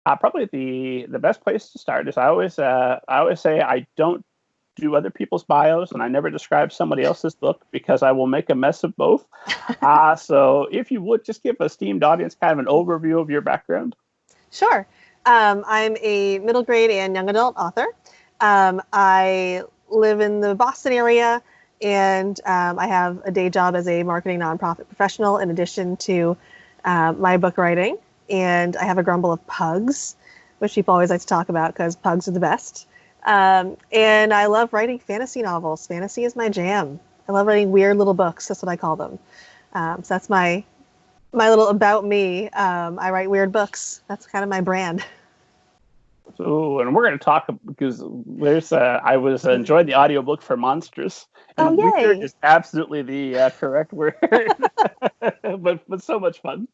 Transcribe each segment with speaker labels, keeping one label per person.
Speaker 1: Probably the best place to start is I always say I don't do other people's bios, and I never describe somebody else's book because I will make a mess of both. So if you would just give a esteemed audience kind of an overview of your background.
Speaker 2: Sure. I'm a middle grade and young adult author. I live in the Boston area, and I have a day job as a marketing nonprofit professional in addition to my book writing. And I have a grumble of pugs, which people always like to talk about because pugs are the best. And I love writing fantasy novels. Fantasy is my jam. I love writing weird little books. That's what I call them. So that's my little about me. I write weird books. That's kind of my brand.
Speaker 1: So, and we're going to talk because there's I was enjoyed the audiobook for Monstrous. And weird is absolutely the correct word, but so much fun.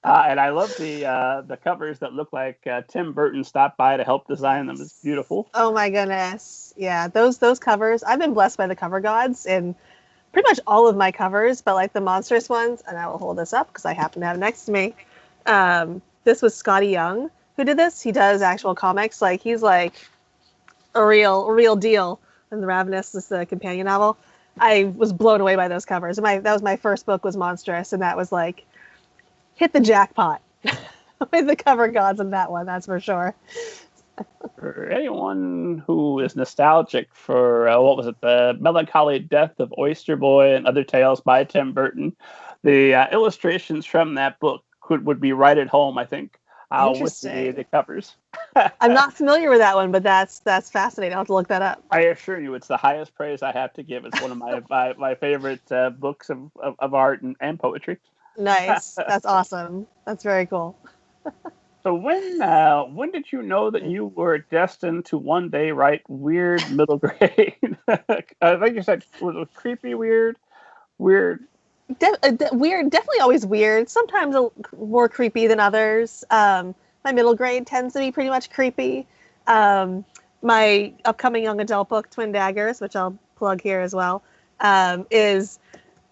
Speaker 1: And I love the covers that look like Tim Burton stopped by to help design them. It's beautiful.
Speaker 2: Oh my goodness. Yeah, those covers. I've been blessed by the cover gods in pretty much all of my covers, but like the Monstrous ones, and I will hold this up because I happen to have it next to me. This was Scotty Young who did this. He does actual comics. Like he's like a real deal. And the Ravenous is the companion novel. I was blown away by those covers. That was my first book was Monstrous, and that was like hit the jackpot with the cover gods in that one, that's for sure.
Speaker 1: For anyone who is nostalgic for, what was it, the melancholy death of Oyster Boy and other tales by Tim Burton, the illustrations from that book would be right at home, I think, with the covers.
Speaker 2: I'm not familiar with that one, but that's fascinating. I'll have to look that up.
Speaker 1: I assure you, it's the highest praise I have to give. It's one of my favorite books of art and poetry.
Speaker 2: Nice. That's awesome. That's very cool.
Speaker 1: So when did you know that you were destined to one day write weird middle grade? I think you said was it creepy weird? Weird.
Speaker 2: Weird, definitely always weird. Sometimes more creepy than others. My middle grade tends to be pretty much creepy. My upcoming young adult book, Twin Daggers, which I'll plug here as well, is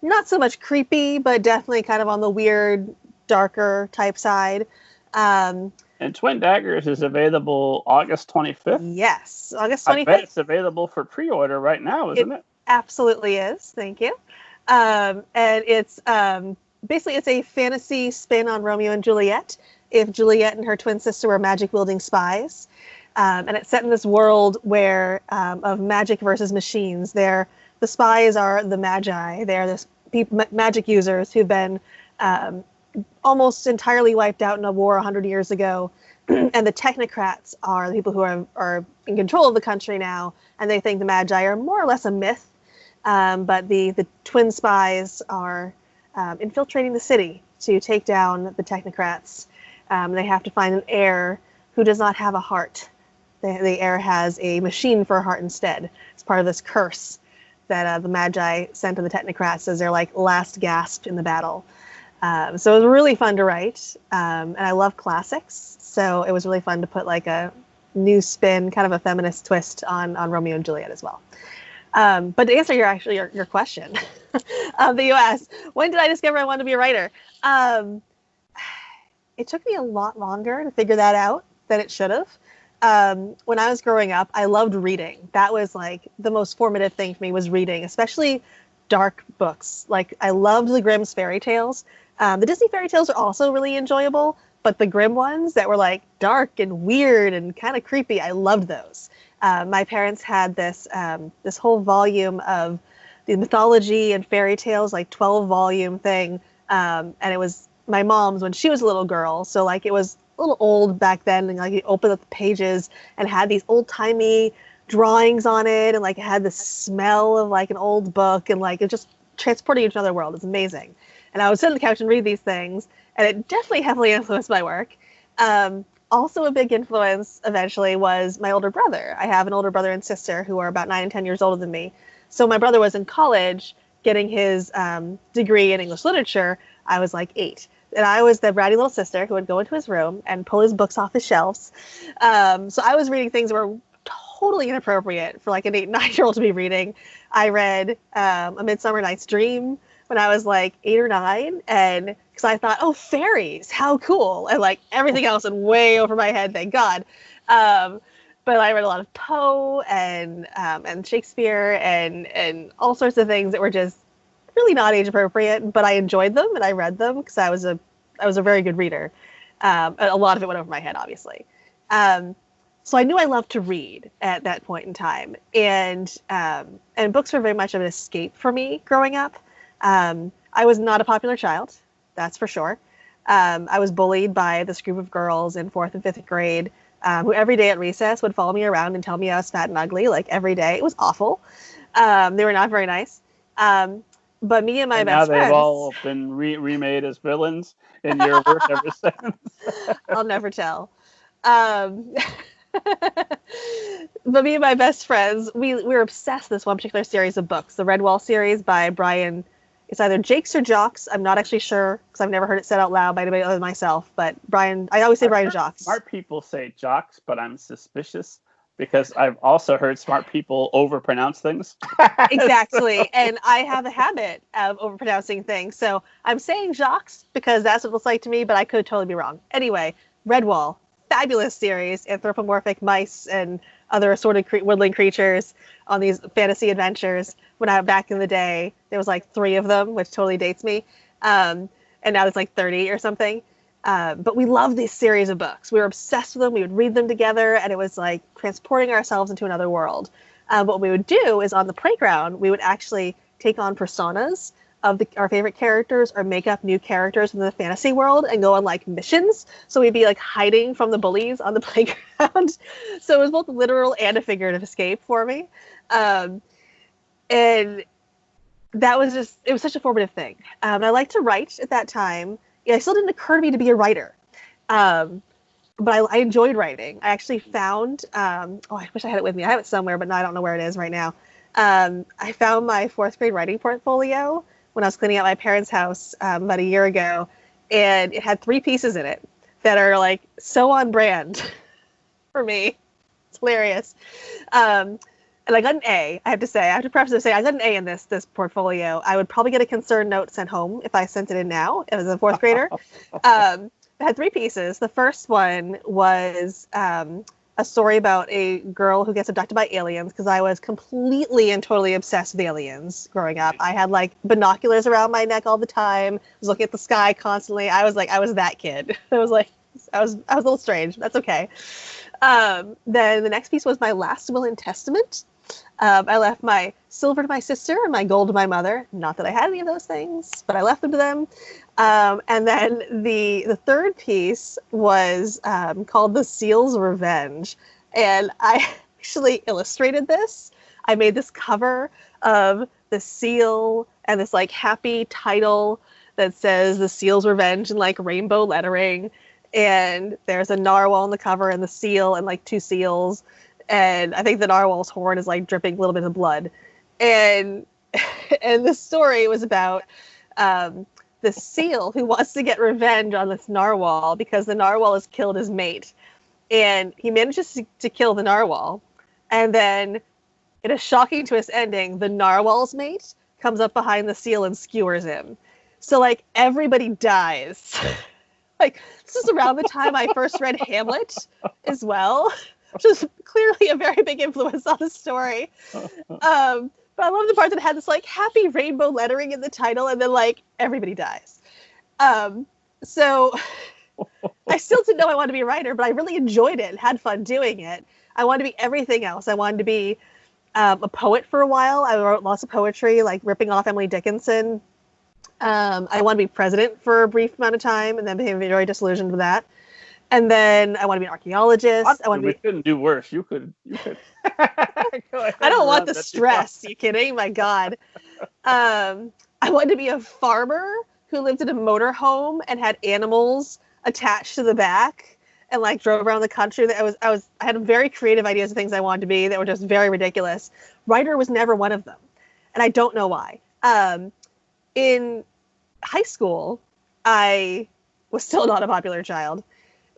Speaker 2: not so much creepy, but definitely kind of on the weird, darker type side.
Speaker 1: And Twin Daggers is available August 25th.
Speaker 2: Yes, August 25th.
Speaker 1: I bet it's available for pre-order right now, isn't it?
Speaker 2: Absolutely is. Thank you. And it's basically it's a fantasy spin on Romeo and Juliet. If Juliet and her twin sister were magic-wielding spies. And it's set in this world where of magic versus machines. The spies are the magi. They're this magic users who've been almost entirely wiped out in a war 100 years ago. And the technocrats are the people who are in control of the country now. And they think the magi are more or less a myth. But the twin spies are infiltrating the city to take down the technocrats. They have to find an heir who does not have a heart. The heir has a machine for a heart instead. It's part of this curse that the Magi sent to the technocrats as their like last gasp in the battle. So it was really fun to write, and I love classics. So it was really fun to put like a new spin, kind of a feminist twist on Romeo and Juliet as well. But to answer your question that you asked, when did I discover I wanted to be a writer? It took me a lot longer to figure that out than it should have. When I was growing up, I loved reading. That was like the most formative thing for me was reading, especially dark books. Like I loved the Grimm's fairy tales. The Disney fairy tales are also really enjoyable, but the Grimm ones that were like dark and weird and kind of creepy, I loved those. My parents had this whole volume of the mythology and fairy tales, like 12-volume thing. And it was my mom's when she was a little girl. So like it was a little old back then, and like you open up the pages and had these old-timey drawings on it, and like it had the smell of like an old book, and like it just transported you to another world. It's amazing. And I would sit on the couch and read these things, and it definitely heavily influenced my work. Also a big influence eventually was my older brother. I have an older brother and sister who are about 9 and 10 years older than me. So my brother was in college getting his degree in English literature. I was like 8. And I was the bratty little sister who would go into his room and pull his books off his shelves. So I was reading things that were totally inappropriate for like an 8 and 9-year-old to be reading. I read A Midsummer Night's Dream when I was like 8 or 9, and because I thought, oh, fairies, how cool. And like everything else went way over my head, thank God. But I read a lot of Poe and Shakespeare and all sorts of things that were just really not age appropriate, but I enjoyed them and I read them because I was a very good reader. A lot of it went over my head, obviously. So I knew I loved to read at that point in time, and books were very much of an escape for me growing up. I was not a popular child, that's for sure. I was bullied by this group of girls in 4th and 5th grade who every day at recess would follow me around and tell me I was fat and ugly, like every day. It was awful. They were not very nice. But me and my best friends...
Speaker 1: Now they've all been remade as villains in your work ever since.
Speaker 2: I'll never tell. But me and my best friends, we were obsessed with this one particular series of books, the Redwall series by Brian. It's either Jakes or Jocks. I'm not actually sure because I've never heard it said out loud by anybody other than myself. But Brian, I always say Brian Jocks.
Speaker 1: Smart people say Jocks, but I'm suspicious because I've also heard smart people overpronounce things.
Speaker 2: Exactly. And I have a habit of overpronouncing things. So I'm saying Jocks because that's what it looks like to me, but I could totally be wrong. Anyway, Redwall. Fabulous series, anthropomorphic mice and other assorted woodland creatures on these fantasy adventures. When I back in the day, there was like 3 of them, which totally dates me. And now there's like 30 or something. But we loved this series of books. We were obsessed with them. We would read them together, and it was like transporting ourselves into another world. What we would do is on the playground, we would actually take on personas of our favorite characters or make up new characters in the fantasy world and go on like missions. So we'd be like hiding from the bullies on the playground. So it was both a literal and a figurative escape for me. And that was it was such a formative thing. I liked to write at that time. It still didn't occur to me to be a writer. But I enjoyed writing. I actually found, I wish I had it with me. I have it somewhere, but I don't know where it is right now. I found my 4th grade writing portfolio when I was cleaning out my parents' house about a year ago, and it had 3 pieces in it that are like so on brand for me. It's hilarious. And I got an A, I have to say. I have to preface to say I got an A in this portfolio. I would probably get a concern note sent home if I sent it in now as a 4th grader. It had 3 pieces. The first one was a story about a girl who gets abducted by aliens, because I was completely and totally obsessed with aliens growing up. I had like binoculars around my neck all the time. I was looking at the sky constantly. I was that kid. I was a little strange. That's okay. Then the next piece was my last will and testament. I left my silver to my sister and my gold to my mother. Not that I had any of those things, but I left them to them. And then the third piece was called The Seal's Revenge. And I actually illustrated this. I made this cover of the seal and this like happy title that says The Seal's Revenge in like rainbow lettering. And there's a narwhal on the cover and the seal and like 2 seals. And I think the narwhal's horn is like dripping a little bit of blood. And the story was about the seal who wants to get revenge on this narwhal because the narwhal has killed his mate. And he manages to kill the narwhal. And then, in a shocking twist ending, the narwhal's mate comes up behind the seal and skewers him. So, like, everybody dies. Like, this is around the time I first read Hamlet as well, which is clearly a very big influence on the story. But I love the part that had this like happy rainbow lettering in the title, and then like everybody dies. So I still didn't know I wanted to be a writer, but I really enjoyed it and had fun doing it. I wanted to be everything else. I wanted to be a poet for a while. I wrote lots of poetry, like ripping off Emily Dickinson. I wanted to be president for a brief amount of time, and then became very disillusioned with that. And then I want to be an archaeologist.
Speaker 1: We couldn't do worse. You could.
Speaker 2: I don't want the stress. You kidding? My God. I wanted to be a farmer who lived in a motorhome and had animals attached to the back and like drove around the country. I had very creative ideas of things I wanted to be that were just very ridiculous. Writer was never one of them, and I don't know why. In high school, I was still not a popular child.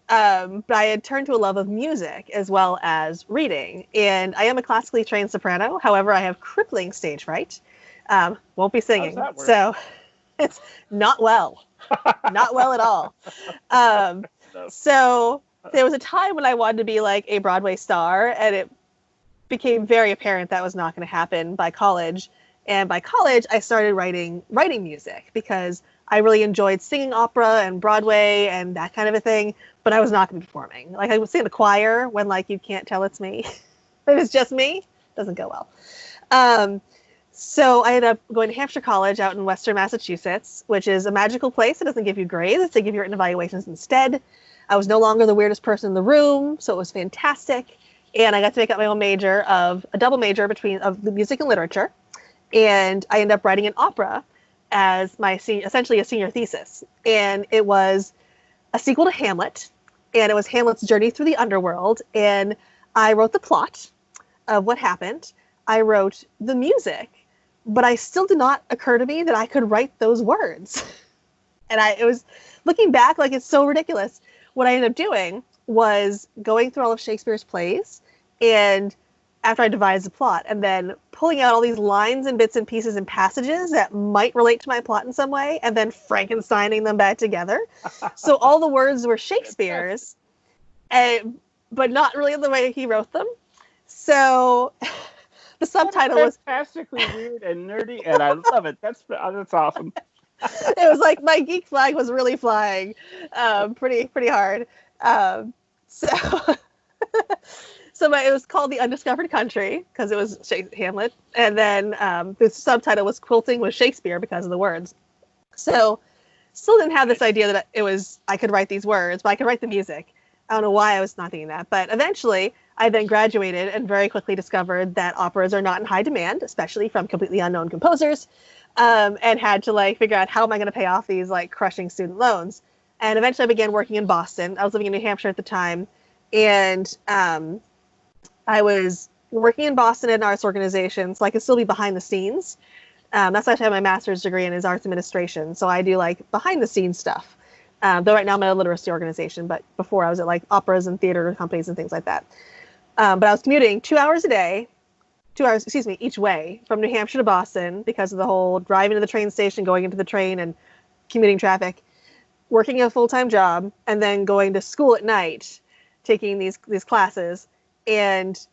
Speaker 2: But I had turned to a love of music as well as reading. And I am a classically trained soprano. However, I have crippling stage fright. Won't be singing. So it's not well. Not well at all. So there was a time when I wanted to be like a Broadway star, and it became very apparent that was not going to happen by college. And by college, I started writing music because I really enjoyed singing opera and Broadway and that kind of a thing, but I was not going to be performing. Like, I would sing in the choir when, like, you can't tell it's me. If it's just me, doesn't go well. So I ended up going to Hampshire College out in Western Massachusetts, which is a magical place. It doesn't give you grades. They give you written evaluations instead. I was no longer the weirdest person in the room, so it was fantastic. And I got to make up my own major of a double major of the music and literature. And I ended up writing an opera as my essentially a senior thesis. And it was a sequel to Hamlet. And it was Hamlet's journey through the underworld. And I wrote the plot of what happened. I wrote the music. But I still did not occur to me that I could write those words. And it was looking back, like, it's so ridiculous. What I ended up doing was going through all of Shakespeare's plays, and after I devised the plot, and then pulling out all these lines and bits and pieces and passages that might relate to my plot in some way, and then Frankensteining them back together. So all the words were Shakespeare's, but not really the way he wrote them. So the subtitle was
Speaker 1: fantastically weird and nerdy, and I love it. That's awesome.
Speaker 2: It was like my geek flag was really flying, pretty hard. So it was called The Undiscovered Country because it was Hamlet, and then the subtitle was Quilting with Shakespeare because of the words. So still didn't have this idea that I could write these words, but I could write the music. I don't know why I was not thinking that, but eventually I then graduated and very quickly discovered that operas are not in high demand, especially from completely unknown composers, and had to figure out how am I going to pay off these crushing student loans. And eventually I began working in Boston. I was living in New Hampshire at the time, and I was working in Boston at an arts organization, so I could still be behind the scenes. That's why I have my master's degree in arts administration, so I do behind the scenes stuff. Though right now I'm at a literacy organization, but before I was at operas and theater companies and things like that. But I was commuting 2 hours each way from New Hampshire to Boston because of the whole driving to the train station, going into the train and commuting traffic, working a full-time job, and then going to school at night, taking these classes, and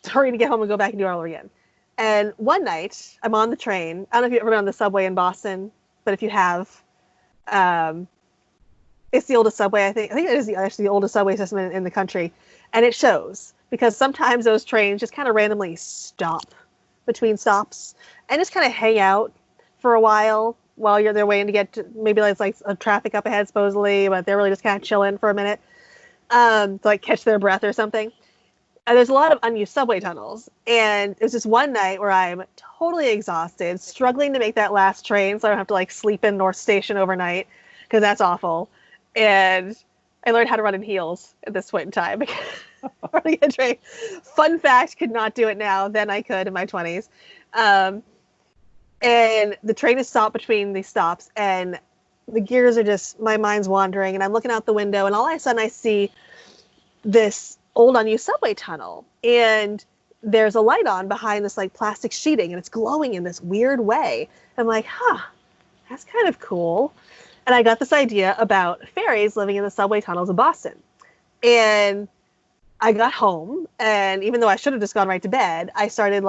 Speaker 2: hurrying to get home and go back and do it all over again. And one night, I'm on the train. I don't know if you've ever been on the subway in Boston, but if you have, it's the oldest subway, I think. I think it is actually the oldest subway system in the country. And it shows, because sometimes those trains just kind of randomly stop between stops and just kind of hang out for a while they're waiting to get to, maybe it's a traffic up ahead supposedly, but they're really just kind of chilling for a minute to catch their breath or something. And there's a lot of unused subway tunnels. And it was just one night where I'm totally exhausted, struggling to make that last train so I don't have to sleep in North Station overnight, because that's awful. And I learned how to run in heels at this point in time. Running a train. Fun fact, could not do it now. Then I could in my 20s. And the train is stopped between these stops, and the gears are just, my mind's wandering, and I'm looking out the window, and all of a sudden I see this old unused subway tunnel, and there's a light on behind this plastic sheeting, and it's glowing in this weird way. I'm like, that's kind of cool. And I got this idea about fairies living in the subway tunnels of Boston. And I got home, and even though I should have just gone right to bed, I started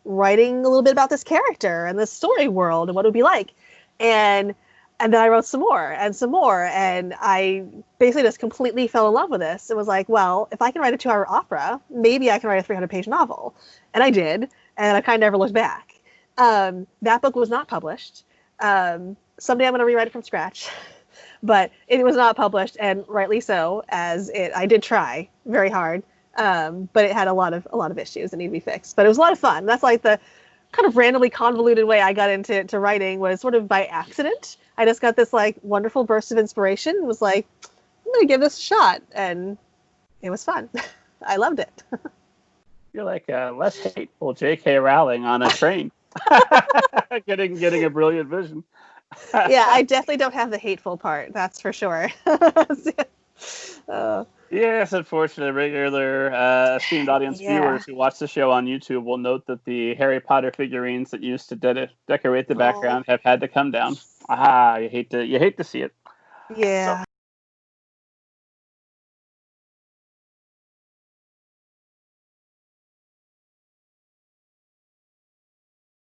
Speaker 2: writing a little bit about this character and this story world and what it would be like. And then I wrote some more, and I basically just completely fell in love with this. It was well, if I can write a 2-hour opera, maybe I can write a 300-page novel. And I did, and I kind of never looked back. That book was not published. Someday I'm going to rewrite it from scratch. But it was not published, and rightly so, I did try very hard. But it had a lot of issues that need to be fixed. But it was a lot of fun. That's the kind of randomly convoluted way I got into writing, was sort of by accident. I just got this wonderful burst of inspiration. It was I'm going to give this a shot, and it was fun. I loved it.
Speaker 1: You're less hateful J.K. Rowling on a train. getting a brilliant vision.
Speaker 2: Yeah, I definitely don't have the hateful part. That's for sure.
Speaker 1: Yes, unfortunately, regular esteemed audience viewers who watch the show on YouTube will note that the Harry Potter figurines that used to decorate the background have had to come down. Ah, you hate to see it.
Speaker 2: Yeah.